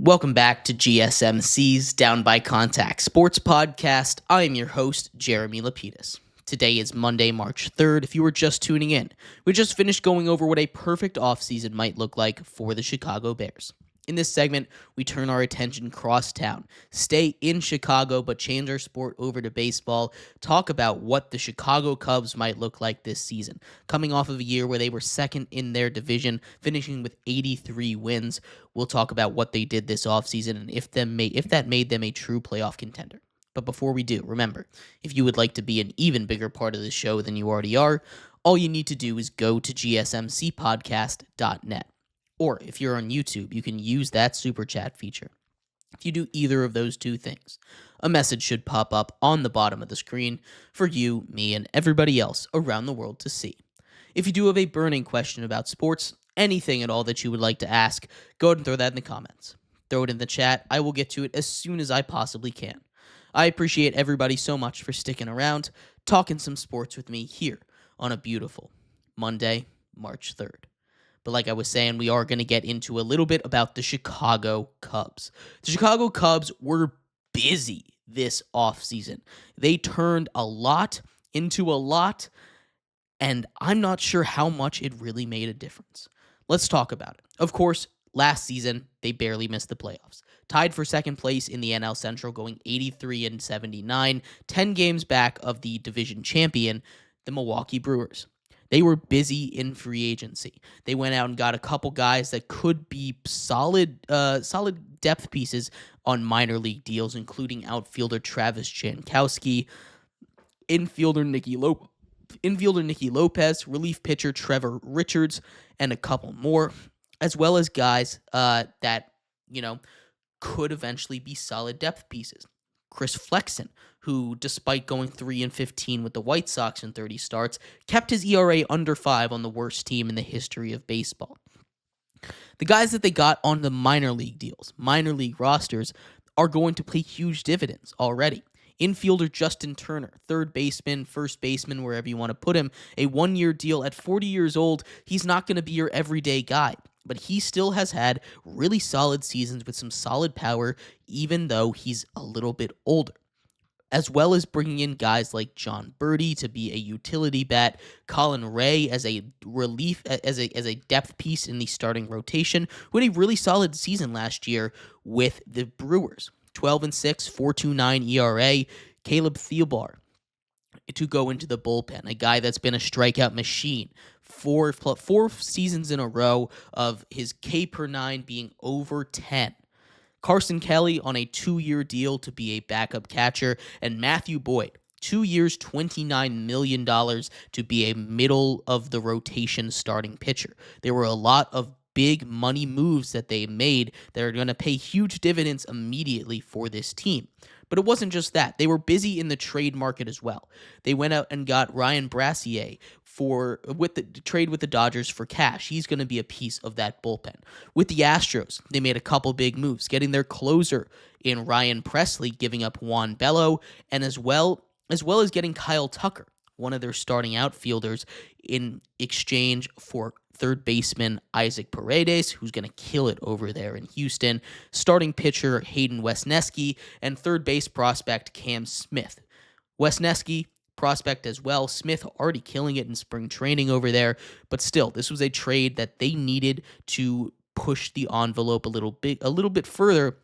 Welcome back to GSMC's Down by Contact Sports Podcast. I am your host, Jeremy Lapidus. Today is Monday, March 3rd. If you were just tuning in, we just finished going over what a perfect offseason might look like for the Chicago Bears. In this segment, we turn our attention cross town, stay in Chicago, but change our sport over to baseball, talk about what the Chicago Cubs might look like this season, coming off of a year where they were second in their division, finishing with 83 wins. We'll talk about what they did this offseason and if that made them a true playoff contender. But before we do, remember, if you would like to be an even bigger part of the show than you already are, all you need to do is go to gsmcpodcast.net. Or if you're on YouTube, you can use that super chat feature. If you do either of those two things, a message should pop up on the bottom of the screen for you, me, and everybody else around the world to see. If you do have a burning question about sports, anything at all that you would like to ask, go ahead and throw that in the comments. Throw it in the chat. I will get to it as soon as I possibly can. I appreciate everybody so much for sticking around, talking some sports with me here on a beautiful Monday, March 3rd. But like I was saying, we are going to get into a little bit about the Chicago Cubs. The Chicago Cubs were busy this offseason. They turned a lot into a lot, and I'm not sure how much it really made a difference. Let's talk about it. Of course, last season, they barely missed the playoffs. Tied for second place in the NL Central, going 83-79, 10 games back of the division champion, the Milwaukee Brewers. They were busy in free agency. They went out and got a couple guys that could be solid depth pieces on minor league deals, including outfielder Travis Jankowski, infielder Nicky Lopez, relief pitcher Trevor Richards, and a couple more, as well as guys that could eventually be solid depth pieces. Chris Flexen, who, despite going 3-15 with the White Sox in 30 starts, kept his ERA under 5 on the worst team in the history of baseball. The guys that they got on the minor league deals, minor league rosters, are going to pay huge dividends already. Infielder Justin Turner, third baseman, first baseman, wherever you want to put him, a one-year deal at 40 years old. He's not going to be your everyday guy, but he still has had really solid seasons with some solid power, even though he's a little bit older. As well as bringing in guys like John Birdie to be a utility bat, Colin Ray as a relief, as a depth piece in the starting rotation, who had a really solid season last year with the Brewers. 12-6, 4.29 ERA. Caleb Thielbar to go into the bullpen, a guy that's been a strikeout machine. Four seasons in a row of his K per 9 being over 10. Carson Kelly on a 2-year deal to be a backup catcher, and Matthew Boyd, 2 years, $29 million to be a middle-of-the-rotation starting pitcher. There were a lot of big money moves that they made that are going to pay huge dividends immediately for this team. But it wasn't just that. They were busy in the trade market as well. They went out and got Ryan Brasier with the trade with the Dodgers for cash. He's going to be a piece of that bullpen. With the Astros, they made a couple big moves, getting their closer in Ryan Presley, giving up Juan Bello, and as well as getting Kyle Tucker, one of their starting outfielders, in exchange for third baseman Isaac Paredes, who's going to kill it over there in Houston, starting pitcher Hayden Wesneski, and third base prospect Cam Smith. Wesneski, prospect as well. Smith already killing it in spring training over there, but still, this was a trade that they needed to push the envelope a little bit further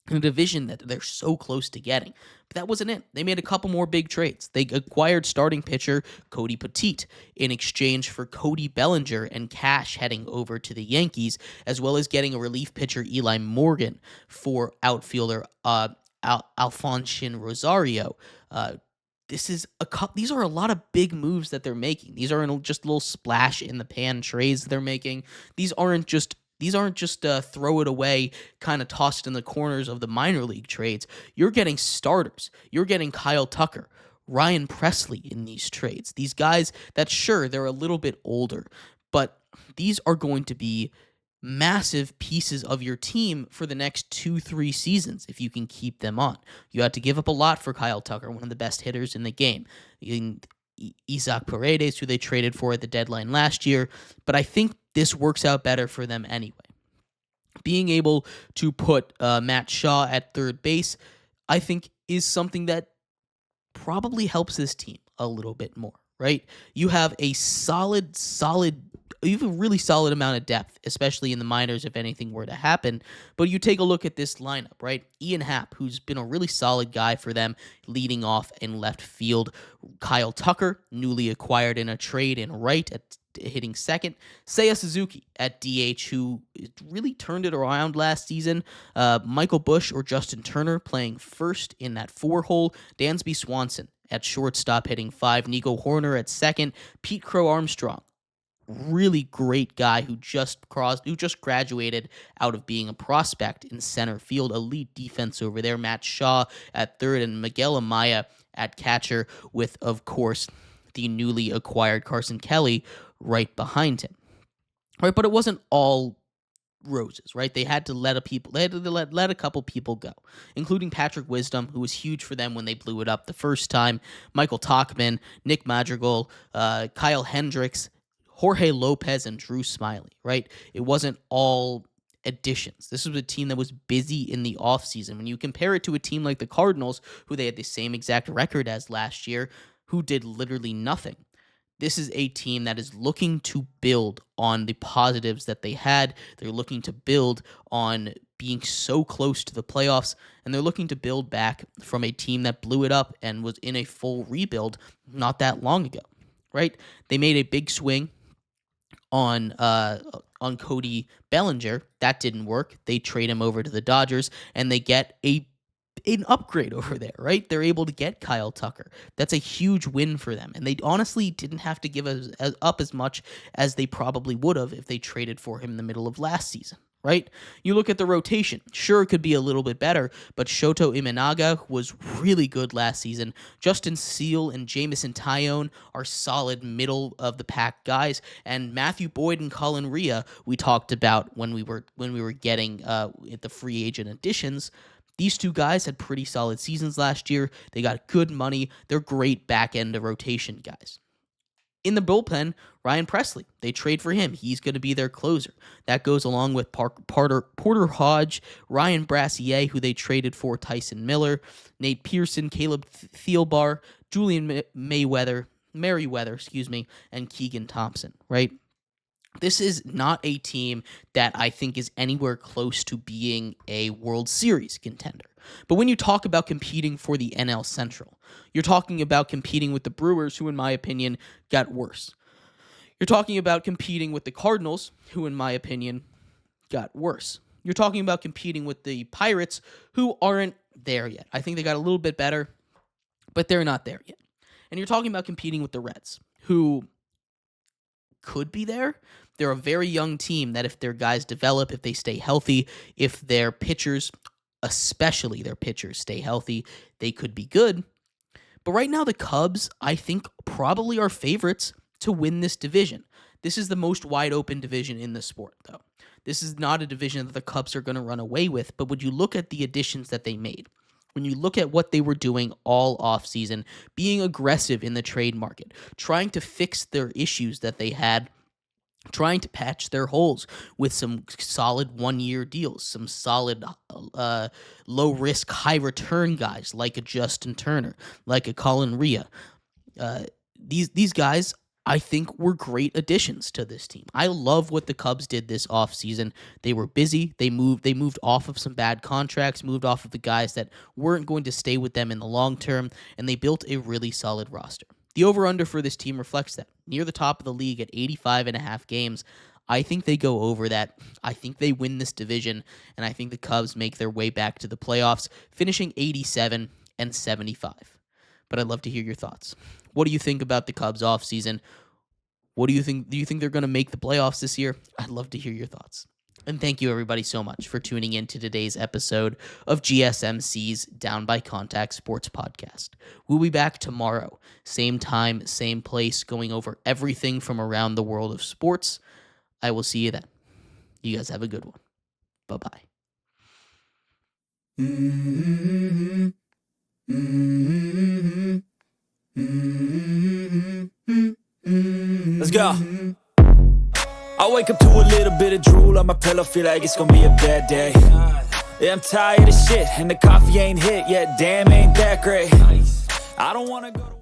in a division that they're so close to getting. But that wasn't it. They made a couple more big trades. They acquired starting pitcher Cody Petit in exchange for Cody Bellinger and cash heading over to the Yankees, as well as getting a relief pitcher Eli Morgan for outfielder Alfonso Rosario. These are a lot of big moves that they're making. These aren't just little splash in the pan trades they're making. These aren't just throw it away, kind of tossed in the corners of the minor league trades. You're getting starters. You're getting Kyle Tucker, Ryan Presley in these trades. These guys that, sure, they're a little bit older, but these are going to be massive pieces of your team for the next 2-3 seasons if you can keep them on. You had to give up a lot for Kyle Tucker, one of the best hitters in the game. Isaac Paredes, who they traded for at the deadline last year, but I think this works out better for them anyway. Being able to put Matt Shaw at third base, I think, is something that probably helps this team a little bit more, right? You have a you have a really solid amount of depth, especially in the minors if anything were to happen. But you take a look at this lineup, right? Ian Happ, who's been a really solid guy for them, leading off in left field. Kyle Tucker, newly acquired in a trade in right at hitting second. Seiya Suzuki at DH, who really turned it around last season. Michael Bush or Justin Turner playing first in that 4-hole. Dansby Swanson at shortstop hitting 5. Nico Horner at second. Pete Crow Armstrong, really great guy who just graduated out of being a prospect in center field. Elite defense over there. Matt Shaw at third and Miguel Amaya at catcher with, of course, the newly acquired Carson Kelly right behind him. Right, but it wasn't all roses, right? They had to let a couple people go, including Patrick Wisdom, who was huge for them when they blew it up the first time, Michael Tachman, Nick Madrigal, Kyle Hendricks, Jorge Lopez, and Drew Smiley, right? It wasn't all additions. This was a team that was busy in the offseason. When you compare it to a team like the Cardinals, who they had the same exact record as last year, who did literally nothing. This is a team that is looking to build on the positives that they had. They're looking to build on being so close to the playoffs, and they're looking to build back from a team that blew it up and was in a full rebuild not that long ago, right? They made a big swing on Cody Bellinger. That didn't work. They trade him over to the Dodgers, and they get an upgrade over there, right? They're able to get Kyle Tucker. That's a huge win for them. And they honestly didn't have to give up as much as they probably would have if they traded for him in the middle of last season, right? You look at the rotation. Sure, it could be a little bit better, but Shoto Imanaga was really good last season. Justin Seal and Jamison Tyone are solid middle of the pack guys, and Matthew Boyd and Colin Rea we talked about when we were getting the free agent additions. These two guys had pretty solid seasons last year. They got good money. They're great back end of rotation guys. In the bullpen, Ryan Presley. They trade for him. He's going to be their closer. That goes along with Porter Hodge, Ryan Brassier, who they traded for Tyson Miller, Nate Pearson, Caleb Thielbar, Julian Merriweather, and Keegan Thompson, right? This is not a team that I think is anywhere close to being a World Series contender. But when you talk about competing for the NL Central, you're talking about competing with the Brewers, who in my opinion got worse. You're talking about competing with the Cardinals, who in my opinion got worse. You're talking about competing with the Pirates, who aren't there yet. I think they got a little bit better, but they're not there yet. And you're talking about competing with the Reds, who could be there. They're a very young team that if their guys develop, if they stay healthy, if their pitchers, especially their pitchers, stay healthy, they could be good. But right now, the Cubs, I think, probably are favorites to win this division. This is the most wide open division in the sport, though. This is not a division that the Cubs are going to run away with, but would you look at the additions that they made? When you look at what they were doing all offseason, being aggressive in the trade market, trying to fix their issues that they had, trying to patch their holes with some solid one-year deals, some solid low-risk, high-return guys like a Justin Turner, like a Colin Rea. These guys, I think, were great additions to this team. I love what the Cubs did this offseason. They were busy. They moved off of some bad contracts, moved off of the guys that weren't going to stay with them in the long term, and they built a really solid roster. The over-under for this team reflects that. Near the top of the league at 85.5 games. I think they go over that. I think they win this division, and I think the Cubs make their way back to the playoffs, finishing 87-75. But I'd love to hear your thoughts. What do you think about the Cubs offseason? What do you think? Do you think they're going to make the playoffs this year? I'd love to hear your thoughts. And thank you, everybody, so much for tuning in to today's episode of GSMC's Down by Contact Sports Podcast. We'll be back tomorrow, same time, same place, going over everything from around the world of sports. I will see you then. You guys have a good one. Bye-bye. Let's go. I wake up to a little bit of drool on my pillow, feel like it's gonna be a bad day. Yeah, I'm tired of shit, and the coffee ain't hit yet, damn ain't that great. I don't wanna go to